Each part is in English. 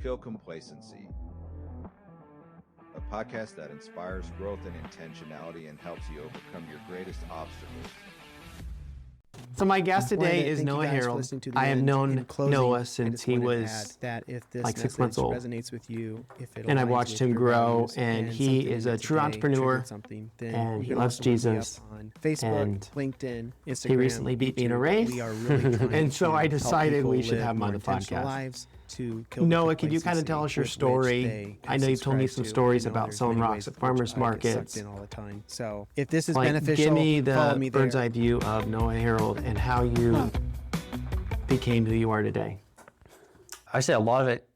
Kill Complacency, a podcast that inspires growth and intentionality and helps you overcome your greatest obstacles. So my guest today is Noah Harold. I have known Noah since he was like 6 months old. Resonates with you, and I've watched him grow, and he is a true entrepreneur, and he loves Jesus. On Facebook, and LinkedIn, Instagram. He recently beat me in a race, We are really and so I decided we should have him on the podcast. Noah, could you kind of tell us your story? I know you've told me some stories about selling rocks at farmers markets. So if this is like, beneficial, give me follow the me there. bird's eye view of Noah Harold and how you became who you are today. I say a lot of it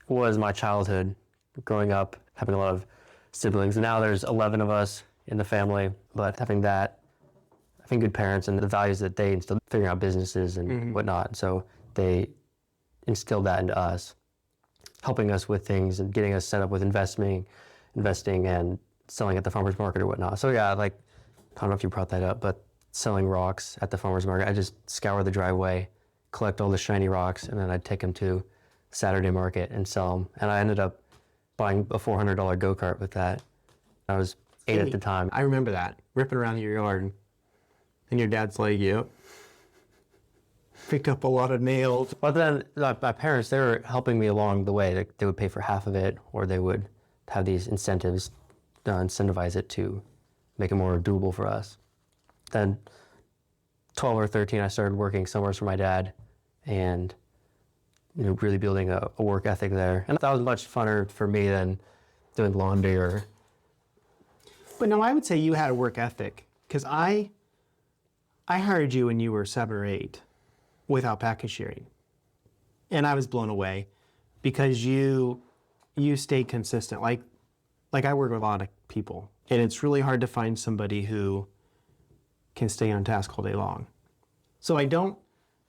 was my childhood, growing up, having a lot of siblings. Now there's 11 of us in the family, but having good parents and the values that they instilled, figuring out businesses and whatnot. So they instilled that into us, helping us with things and getting us set up with investing and selling at the farmer's market or whatnot. So yeah, like, I don't know if you brought that up, but selling rocks at the farmer's market, I just scour the driveway, collect all the shiny rocks, and then I'd take them to Saturday market and sell them. And I ended up buying a $400 go-kart with that. I was 8 at the time. I remember that, ripping around your yard, and your dad's like, yep. Picked up a lot of nails. But then my parents, they were helping me along the way. They would pay for half of it, or they would have these incentives, incentivize it to make it more doable for us. Then 12 or 13, I started working summers for my dad and really building a work ethic there. And that was much funner for me than doing laundry or... But no, I would say you had a work ethic, because I hired you when you were 7 or 8 with alpaca shearing. And I was blown away because you stayed consistent. Like I work with a lot of people, and it's really hard to find somebody who can stay on task all day long. So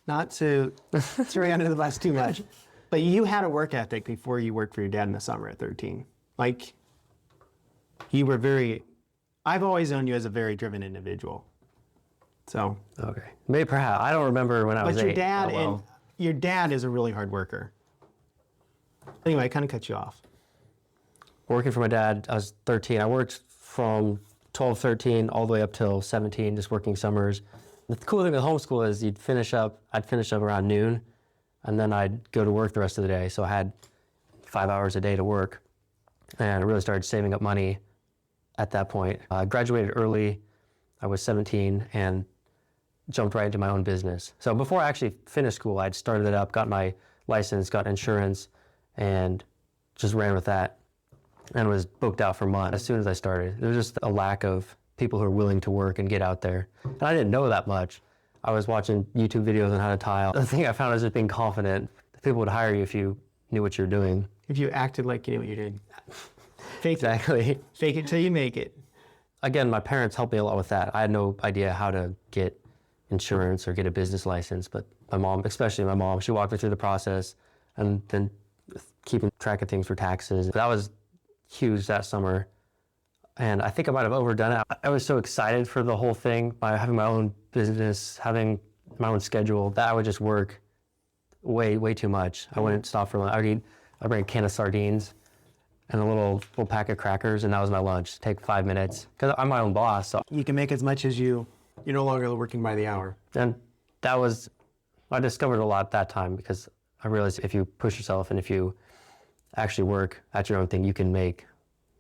not to throw you under the bus too much, but you had a work ethic before you worked for your dad in the summer at 13. Like, you were I've always known you as a very driven individual. So. Okay. Maybe perhaps. I don't remember when I was 8. But your dad is a really hard worker. Anyway, I kind of cut you off. Working for my dad, I was 13. I worked from 12, 13, all the way up till 17, just working summers. The cool thing with homeschool is I'd finish up around noon, and then I'd go to work the rest of the day. So I had 5 hours a day to work, and I really started saving up money at that point. I graduated early. I was 17 and jumped right into my own business. So before I actually finished school, I'd started it up, got my license, got insurance, and just ran with that and was booked out for months as soon as I started. There was just a lack of people who are willing to work and get out there. And I didn't know that much. I was watching YouTube videos on how to tile. The thing I found was just being confident. People would hire you if you knew what you're doing. If you acted like you knew what you're doing. Exactly. Fake it till you make it. Again, my parents helped me a lot with that. I had no idea how to get insurance or get a business license, but my mom, especially my mom, she walked me through the process, and then keeping track of things for taxes. That was huge that summer, and I think I might have overdone it. I was so excited for the whole thing, by having my own business, having my own schedule, that I would just work way too much. I wouldn't stop for lunch. I'd bring a can of sardines and a little pack of crackers, and that was my lunch. Take 5 minutes, because I'm my own boss. So you can make as much as you're no longer working by the hour. And I discovered a lot that time, because I realized if you push yourself and if you actually work at your own thing, you can make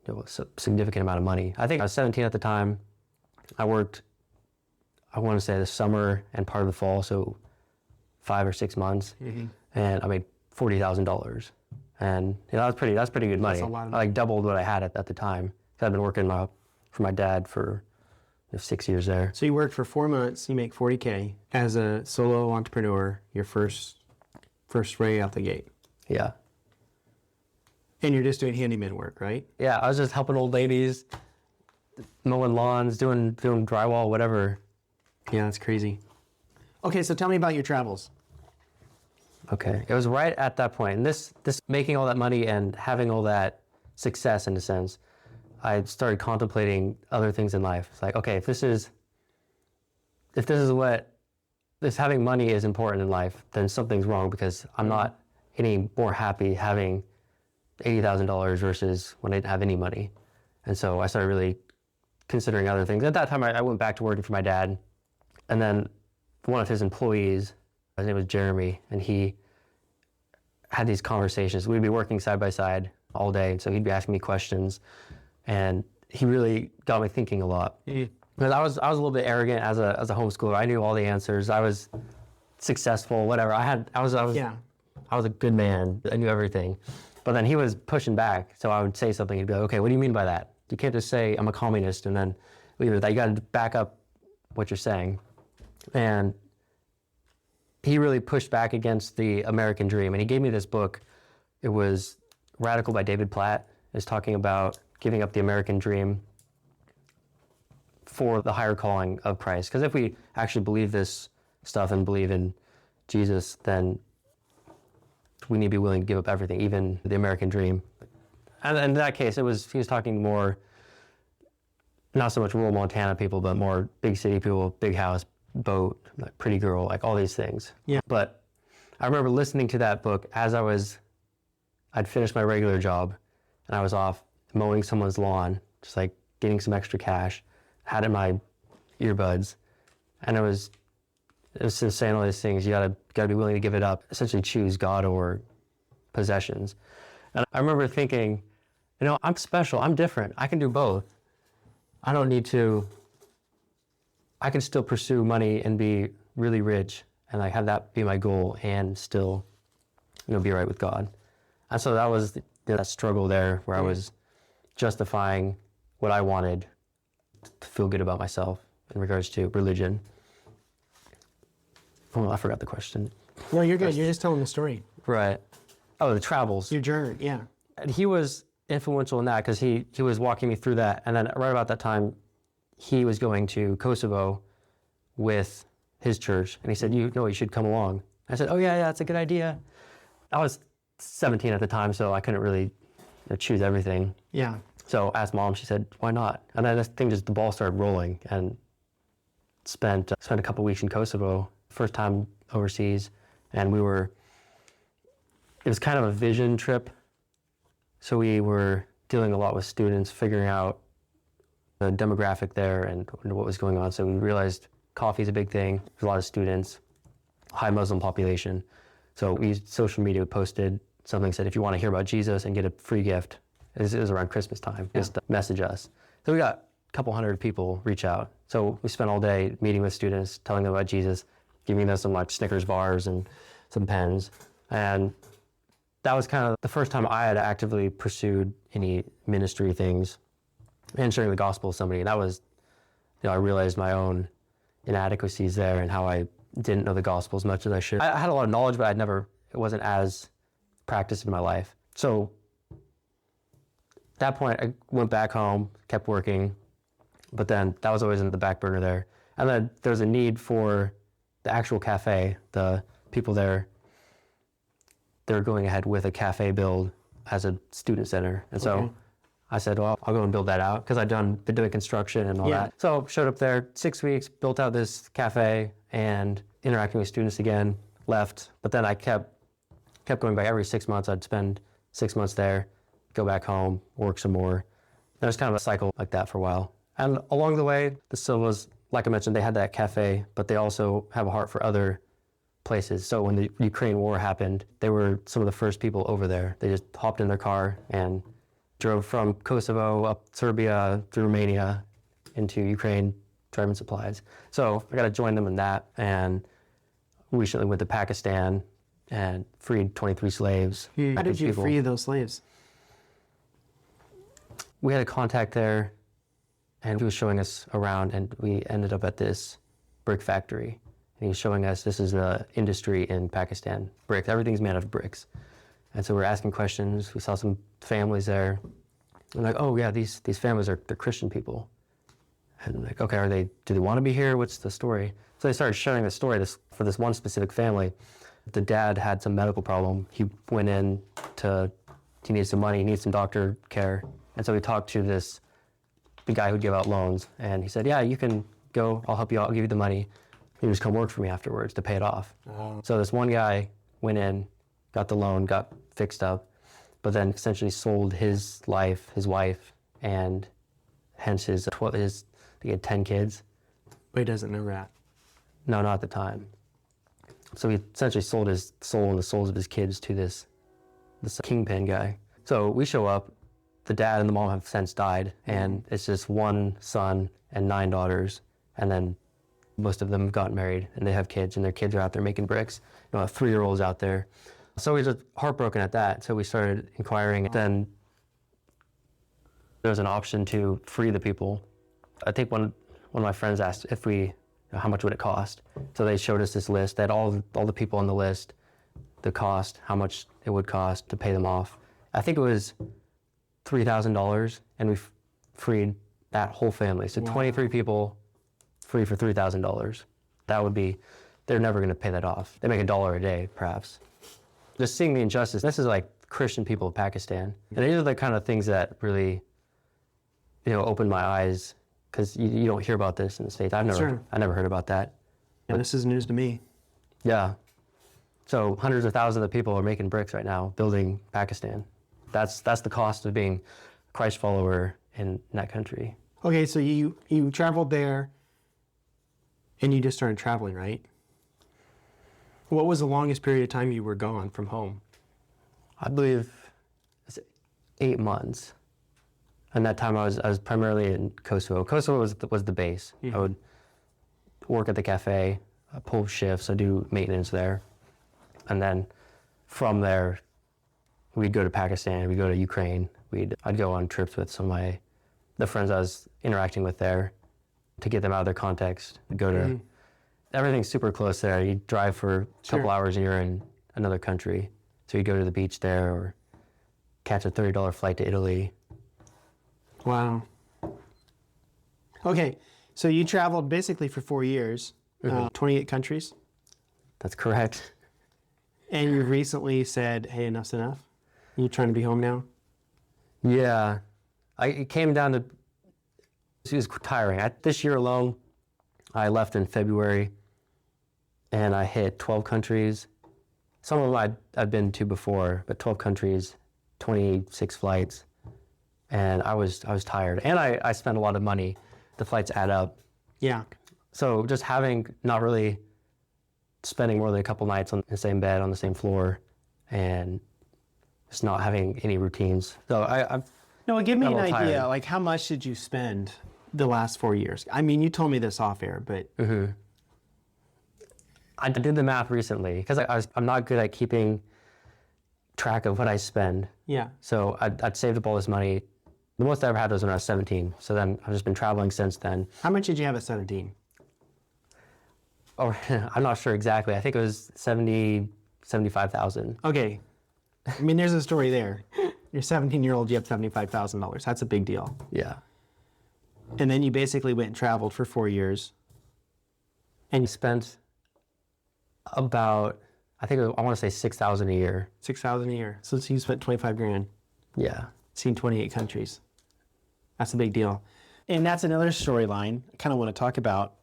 a significant amount of money. I think I was 17 at the time. I worked, I want to say, the summer and part of the fall, so 5 or 6 months, and I made $40,000. And that's pretty good money. That's a lot of money. I doubled what I had at the time. I've been working for my dad for 6 years there. So you worked for 4 months, you make $40K as a solo entrepreneur, your first ray out the gate. Yeah. And you're just doing handyman work, right? Yeah, I was just helping old ladies, mowing lawns, doing drywall, whatever. Yeah, that's crazy. Okay, so tell me about your travels. Okay, it was right at that point, and this making all that money and having all that success, in a sense, I started contemplating other things in life. It's like, okay, if having money is important in life, then something's wrong, because I'm not any more happy having $80,000 versus when I didn't have any money. And so I started really considering other things. At that time, I went back to working for my dad. And then one of his employees, his name was Jeremy, and he had these conversations. We'd be working side by side all day. And so he'd be asking me questions. And he really got me thinking a lot. Because I was a little bit arrogant as a homeschooler. I knew all the answers. I was successful, whatever. I was a good man. I knew everything. But then he was pushing back. So I would say something. He'd be like, okay, what do you mean by that? You can't just say I'm a communist and then leave it at that. You got to back up what you're saying. And he really pushed back against the American dream. And he gave me this book. It was Radical by David Platt. It's talking about giving up the American dream for the higher calling of Christ. Because if we actually believe this stuff and believe in Jesus, then we need to be willing to give up everything, even the American dream. And in that case, he was talking more, not so much rural Montana people, but more big city people, big house, boat, like pretty girl, like all these things. Yeah. But I remember listening to that book as I'd finished my regular job and I was off mowing someone's lawn, just like getting some extra cash, had in my earbuds, and it was just saying all these things. You gotta be willing to give it up, essentially choose God or possessions. And I remember thinking, I'm special, I'm different, I can do both. I don't need to, I can still pursue money and be really rich and like have that be my goal and still, be right with God. And so that was that struggle there where I was justifying what I wanted to feel good about myself in regards to religion. Oh, I forgot the question. No, you're good. You're just telling the story. Right. Oh, the travels. Your journey, yeah. And he was influential in that because he was walking me through that. And then right about that time, he was going to Kosovo with his church. And he said, you should come along. I said, oh, yeah, that's a good idea. I was 17 at the time, so I couldn't really choose everything. Yeah. So I asked Mom, she said, why not? And then the ball started rolling and spent a couple weeks in Kosovo, first time overseas. And it was kind of a vision trip. So we were dealing a lot with students, figuring out the demographic there and what was going on. So we realized coffee is a big thing. There's a lot of students, high Muslim population. So we used social media, posted something, said, if you want to hear about Jesus and get a free gift, it was around Christmas time, just message us. So we got a couple hundred people reach out. So we spent all day meeting with students, telling them about Jesus, giving them some like Snickers bars and some pens. And that was kind of the first time I had actively pursued any ministry things and sharing the gospel with somebody. And that was, I realized my own inadequacies there and how I didn't know the gospel as much as I should. I had a lot of knowledge, but it wasn't as practiced in my life. So at that point, I went back home, kept working, but then that was always in the back burner there. And then there was a need for the actual cafe. The people there, they were going ahead with a cafe build as a student center. And so I said, well, I'll go and build that out because I'd been doing construction and all that. So showed up there, 6 weeks, built out this cafe and interacting with students again, left. But then I kept going back every 6 months. I'd spend 6 months there, go back home, work some more. There was kind of a cycle like that for a while. And along the way, the Silvas, like I mentioned, they had that cafe, but they also have a heart for other places. So when the Ukraine war happened, they were some of the first people over there. They just hopped in their car and drove from Kosovo up Serbia through Romania into Ukraine, driving supplies. So I got to join them in that. And we recently went to Pakistan and freed 23 slaves. How did you free those slaves? We had a contact there, and he was showing us around, and we ended up at this brick factory. And he was showing us this is the industry in Pakistan, bricks. Everything's made out of bricks. And so we're asking questions. We saw some families there. And like, oh yeah, these families they're Christian people. And like, okay, do they want to be here? What's the story? So they started sharing the story for this one specific family. The dad had some medical problem. He went in he needed some money, he needed some doctor care. And so we talked to the guy who'd give out loans. And he said, yeah, you can go, I'll help you out, I'll give you the money. You just come work for me afterwards to pay it off. Oh. So this one guy went in, got the loan, got fixed up, but then essentially sold his life, his wife, and hence he had 10 kids. But he doesn't know that. No, not at the time. So he essentially sold his soul and the souls of his kids to this kingpin guy. So we show up, the dad and the mom have since died, and it's just one son and 9 daughters, and then most of them have gotten married and they have kids, and their kids are out there making bricks. You know, a 3-year-old's out there. So we were just heartbroken at that. So we started inquiring. Then there was an option to free the people. I think one of my friends asked if how much would it cost? So they showed us this list. They had all the people on the list, the cost, how much it would cost to pay them off. I think it was $3,000, and we freed that whole family. So 23 people free for $3,000. That would be, they're never going to pay that off. They make $1 a day, perhaps. Just seeing the injustice. This is like Christian people of Pakistan. And these are the kind of things that really, opened my eyes, because you don't hear about this in the States. I never heard about that. Yeah, this is news to me. Yeah. So hundreds of thousands of people are making bricks right now, building Pakistan. That's the cost of being a Christ follower in that country. Okay, so you traveled there, and you just started traveling, right? What was the longest period of time you were gone from home? I believe it's 8 months. And that time I was primarily in Kosovo. Kosovo was the base. I would work at the cafe, pull shifts, I do maintenance there. And then from there, we'd go to Pakistan, we'd go to Ukraine. I'd go on trips with some of the friends I was interacting with there to get them out of their context. We'd go to, everything's super close there. You drive for a couple hours and you're in another country. So you'd go to the beach there or catch a $30 flight to Italy. Wow. Okay, so you traveled basically for 4 years, 28 countries, That's correct. and you recently said, hey, enough's enough? You're trying to be home now? Yeah. It came down to, it was tiring. This year alone, I left in February, and I hit 12 countries. Some of them I'd been to before, but 12 countries, 26 flights. And I was tired, and I spent a lot of money. The flights add up. Yeah. So just not really spending more than a couple nights on the same bed, on the same floor, and just not having any routines. So I'm No, give me I'm an a little idea. tired. Like, how much did you spend the last 4 years? I mean, you told me this off air, but I did the math recently because I'm not good at keeping track of what I spend. yeah. So I'd saved up all this money. The most I ever had was when I was 17. So then I've just been traveling since then. How much did you have at 17? Oh, I'm not sure exactly. I think it was 75,000. Okay. I mean, there's a story there. You're 17-year-old, you have $75,000. That's a big deal. Yeah. And then you basically went and traveled for 4 years. And you spent about, I want to say 6,000 a year. 6,000 a year. So you spent 25 grand, Yeah. seen 28 countries. That's a big deal. And that's another storyline I kind of want to talk about.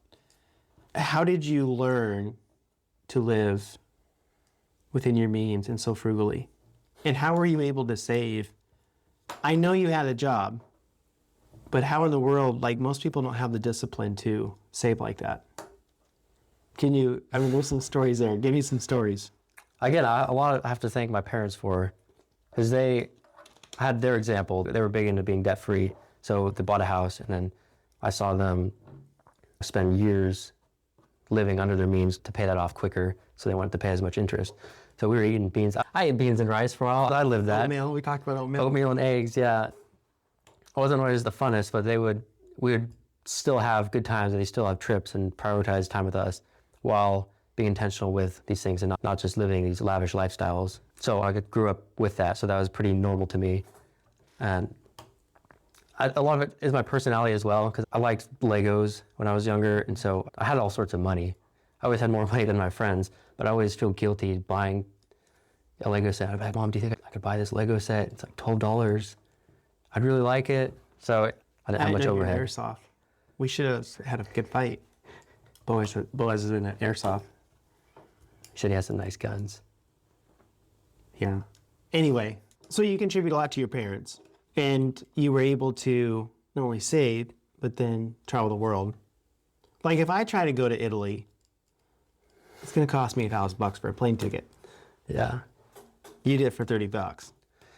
How did you learn to live within your means and so frugally? And how were you able to save? I know you had a job, but how in the world, like most people don't have the discipline to save like that. There's some stories there. Give me some stories. Again, I have to thank my parents for, because they had their example. They were big into being debt-free. So they bought a house, and then I saw them spend years living under their means to pay that off quicker, so they wanted to pay as much interest. So we were eating beans. I ate beans and rice for a while. I lived that. Oatmeal, we talked about oatmeal. Oatmeal and eggs, yeah. It wasn't always the funnest, but we would still have good times, and they still have trips and prioritize time with us while being intentional with these things and not just living these lavish lifestyles. So I grew up with that, so that was pretty normal to me. And a lot of it is my personality as well, because I liked Legos when I was younger, and so I had all sorts of money. I always had more money than my friends, but I always feel guilty buying a Lego set. I'd be like, Mom, do you think I could buy this Lego set? It's like $12. I'd really like it. So I didn't have much overhead. Airsoft. We should have had a good fight. Boaz is in an airsoft. He said he has some nice guns. Yeah. Anyway, so you contribute a lot to your parents, and you were able to not only save, but then travel the world. Like if I try to go to Italy, it's going to cost me $1,000 for a plane ticket. Yeah. You did it for $30.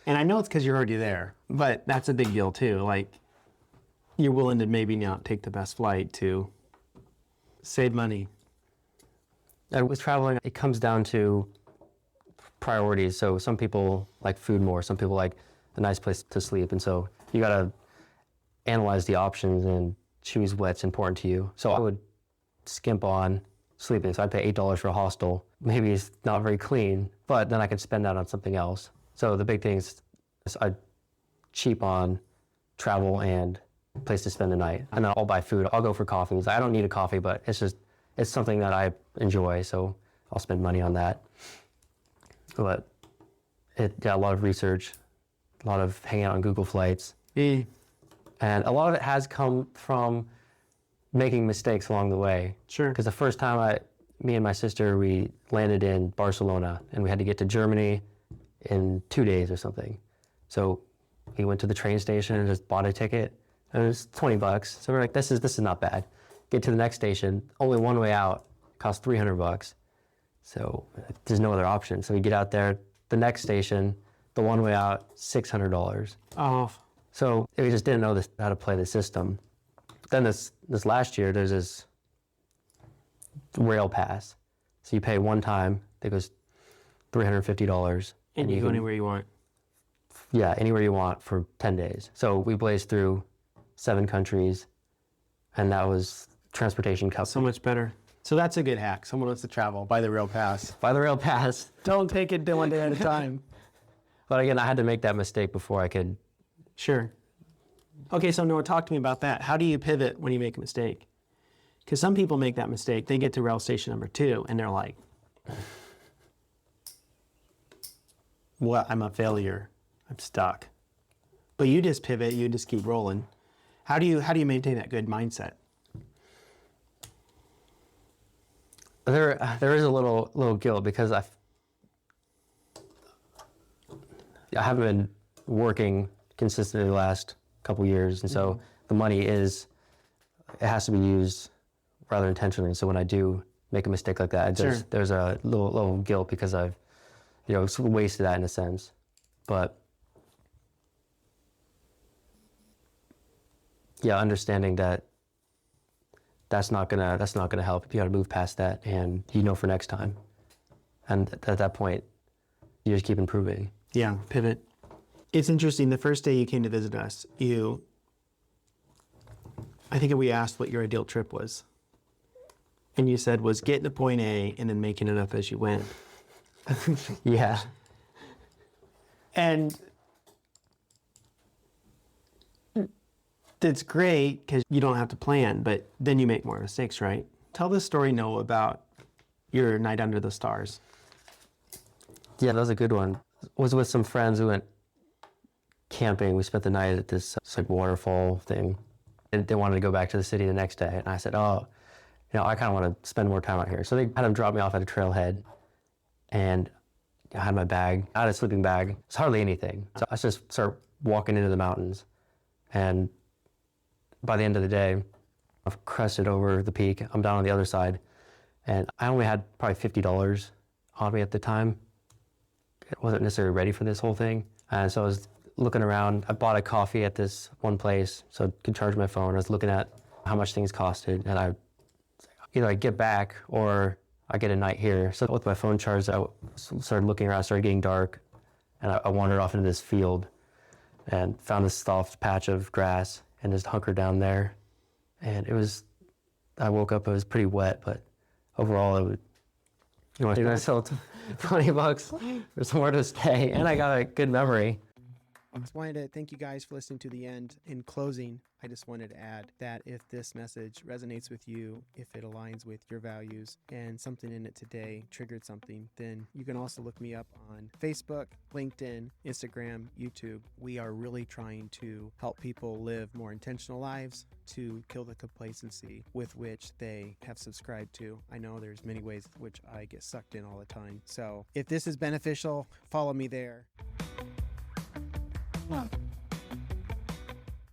And I know it's because you're already there, but that's a big deal too. Like you're willing to maybe not take the best flight to save money. And with traveling, it comes down to priorities. So some people like food more, some people like a nice place to sleep. And so you got to analyze the options and choose what's important to you. So I would skimp on sleeping. So I'd pay $8 for a hostel. Maybe it's not very clean, but then I could spend that on something else. So the big thing is I'd cheap on travel and place to spend the night. And then I'll buy food. I'll go for coffees. I don't need a coffee, but it's something that I enjoy. So I'll spend money on that. But a lot of research, a lot of hanging out on Google Flights. And a lot of it has come from making mistakes along the way. Sure. Because the first time me and my sister, we landed in Barcelona and we had to get to Germany in 2 days or something. So we went to the train station and just bought a ticket and it was $20. So we're like, this is not bad. Get to the next station, only one way out, cost $300. So there's no other option. So we get out there, the next station, the one way out, $600. Oh, So we just didn't know how to play the system. Then this last year, there's this rail pass. So you pay one time, that goes $350. and you go anywhere you want. Yeah, anywhere you want for 10 days. So we blazed through 7 countries, and that was transportation covered. So much better. So that's a good hack. Someone wants to travel, buy the rail pass. By the rail pass. Don't take it one day at a time. But again, I had to make that mistake before I could. Sure. Okay, so Noah, talk to me about that. How do you pivot when you make a mistake? Because some people make that mistake. They get to rail station number 2, and they're like, well, I'm a failure. I'm stuck. But you just pivot. You just keep rolling. How do you maintain that good mindset? There is a little guilt because I haven't been working consistently the last couple years, and so the money it has to be used rather intentionally. So when I do make a mistake like that, there's a little guilt because I've sort of wasted that in a sense. But yeah, understanding that that's not gonna help. You got to move past that, and for next time. And at that point, you just keep improving. Yeah, pivot. It's interesting. The first day you came to visit us, I think we asked what your ideal trip was, and you said was getting to point A and then making it up as you went. Yeah. And it's great because you don't have to plan, but then you make more mistakes, right? Tell the story, Noah, about your night under the stars. Yeah, that was a good one. Was with some friends who went camping. We spent the night at this waterfall thing. And they wanted to go back to the city the next day. And I said, I kind of want to spend more time out here. So they had them drop me off at a trailhead. And I had my bag. I had a sleeping bag. It's hardly anything. So I just start walking into the mountains. And by the end of the day, I've crested over the peak. I'm down on the other side. And I only had probably $50 on me at the time. I wasn't necessarily ready for this whole thing. And so I was looking around. I bought a coffee at this one place so I could charge my phone. I was looking at how much things costed. And either I get back or I get a night here. So with my phone charged, I started looking around, it started getting dark. And I wandered off into this field and found this soft patch of grass and just hunkered down there. And I woke up, it was pretty wet, but overall I sold $20 for somewhere to stay, and I got a good memory. I just wanted to thank you guys for listening to the end. In closing, I just wanted to add that if this message resonates with you, if it aligns with your values and something in it today triggered something, then you can also look me up on Facebook, LinkedIn, Instagram, YouTube. We are really trying to help people live more intentional lives, to kill the complacency with which they have subscribed to. I know there's many ways in which I get sucked in all the time. So if this is beneficial, follow me there. Well,